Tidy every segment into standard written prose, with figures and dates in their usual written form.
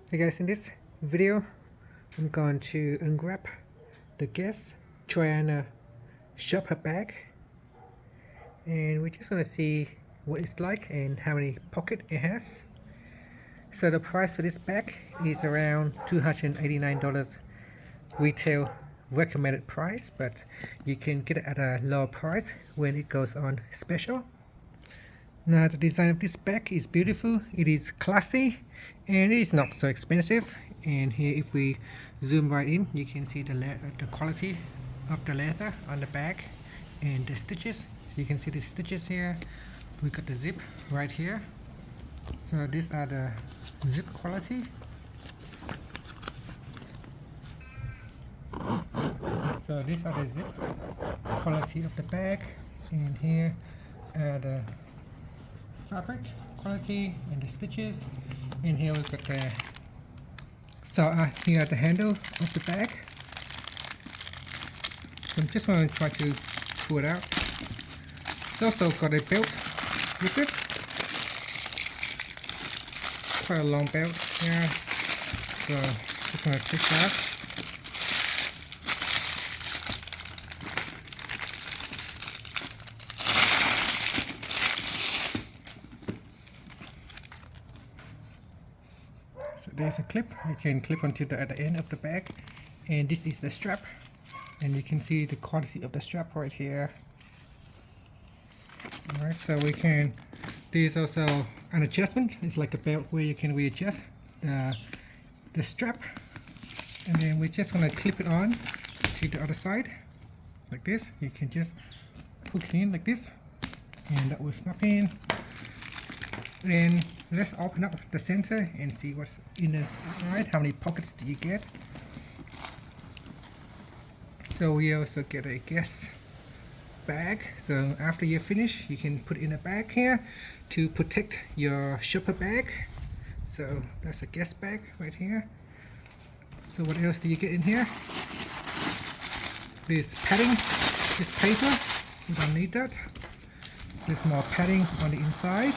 Hey guys, in this video I'm going to unwrap the GUESS Triana shopper bag, and we're just going to see what it's like and how many pockets it has. So the price for this bag is around $289 retail recommended price, but you can get it at a lower price when it goes on special. Now the design of this bag is beautiful, it is classy, and it is not so expensive. And here, if we zoom right in, you can see the quality of the leather on the bag and the stitches. So you can see the stitches here. We got the zip right here. So these are the zip quality. So these are the zip quality of the bag, and here are the fabric quality and the stitches. And here we've got the here are the handle of the bag. So I'm just going to try to pull it out. It's also got a belt with it, quite a long belt here. So just going to take that out. There's a clip you can clip onto at the end of the bag, and this is the strap, and you can see the quality of the strap right here. Alright, so there's also an adjustment. It's like a belt where you can readjust the strap, and then we're just going to clip it on to the other side like this. You can just hook it in like this, and that will snap in. Then let's open up the center and see what's in the side. How many pockets do you get? So we also get a GUESS bag. So after you finish, you can put it in a bag here to protect your shopper bag. So that's a GUESS bag right here. So what else do you get in here? There's padding, this paper, you don't need that. There's more padding on the inside.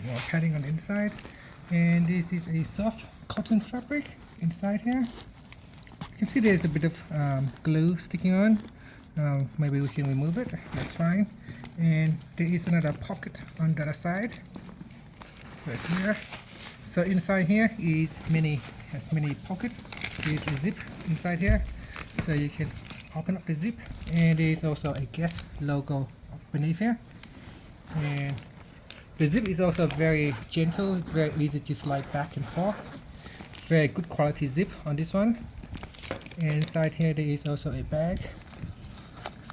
More padding on the inside, and this is a soft cotton fabric inside here. You can see there's a bit of glue sticking on. Maybe we can remove it, that's fine. And there is another pocket on the other side right here. So inside here has many pockets. There's a zip inside here, so you can open up the zip, and there's also a GUESS logo beneath here. And the zip is also very gentle, it's very easy to slide back and forth. Very good quality zip on this one. And inside here there is also a bag.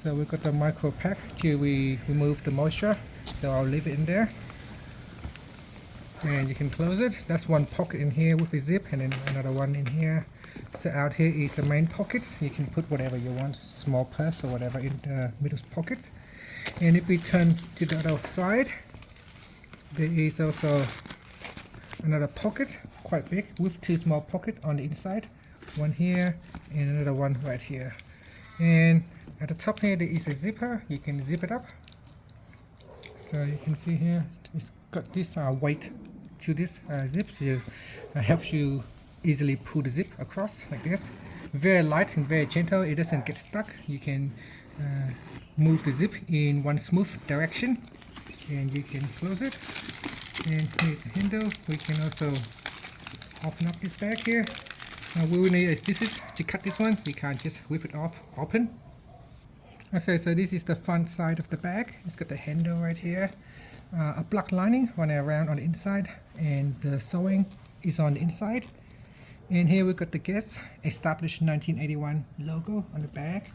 So we've got the micro pack to remove the moisture, so I'll leave it in there. And you can close it. That's one pocket in here with the zip, and then another one in here. So out here is the main pockets. You can put whatever you want, small purse or whatever, in the middle pocket. And if we turn to the other side, there is also another pocket, quite big, with two small pockets on the inside. One here and another one right here. And at the top here there is a zipper. You can zip it up. So you can see here it's got this weight to this zip, so it helps you easily pull the zip across like this. Very light and very gentle, it doesn't get stuck. You can move the zip in one smooth direction, and you can close it. And here's the handle. We can also open up this bag here. We will need a scissors to cut this one. We can't just whip it off open. Okay, so this is the front side of the bag. It's got the handle right here, a black lining running around on the inside, and the sewing is on the inside. And here we've got the GUESS established 1981 logo on the bag,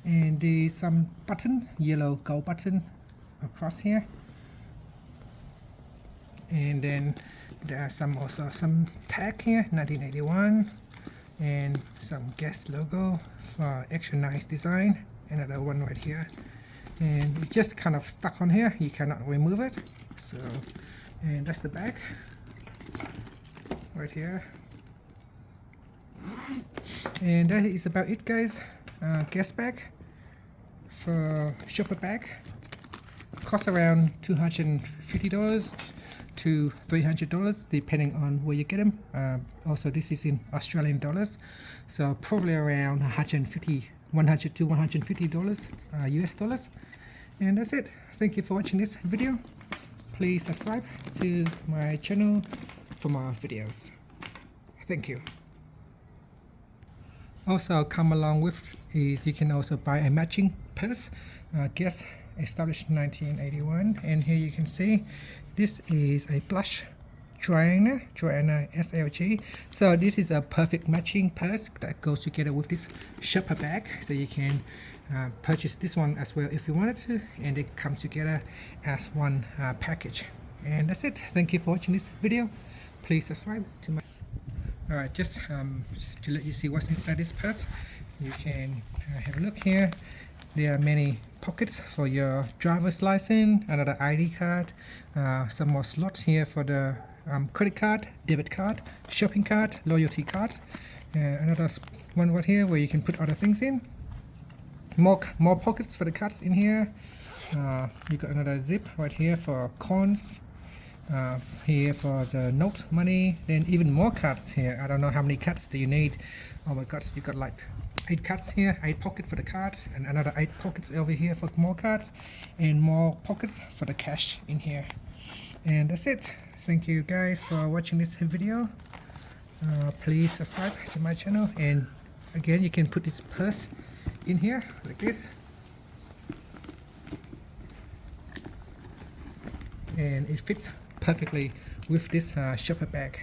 and there's some button, yellow gold button across here. And then there are also some tag here, 1981, and some GUESS logo for extra nice design. Another one right here, and it just kind of stuck on here. You cannot remove it. So, and that's the bag right here. And that is about it, guys. GUESS bag for shopper bag. Costs around $250. to $300 depending on where you get them. Also, this is in Australian dollars, so probably around 100 to $150 US dollars. And that's it. Thank you for watching this video. Please subscribe to my channel for more videos. Thank you. Also, come along with is you can also buy a matching purse. Guess established 1981, and here you can see this is a blush Triana SLG. So this is a perfect matching purse that goes together with this shopper bag, so you can purchase this one as well if you wanted to, and it comes together as one package. And that's it. Thank you for watching this video. Please subscribe to my alright, just to let you see what's inside this purse. You can have a look here. There are many pockets for your driver's license, another ID card, some more slots here for the credit card, debit card, shopping card, loyalty cards, another one right here where you can put other things in. More pockets for the cards in here. You got another zip right here for coins. Here for the note money. Then even more cards here. I don't know how many cards do you need. Oh my god, you got like 8 cards here, 8 pockets for the cards, and another 8 pockets over here for more cards, and more pockets for the cash in here. And that's it. Thank you guys for watching this video. Please subscribe to my channel, and again you can put this purse in here like this, and it fits perfectly with this shopper bag.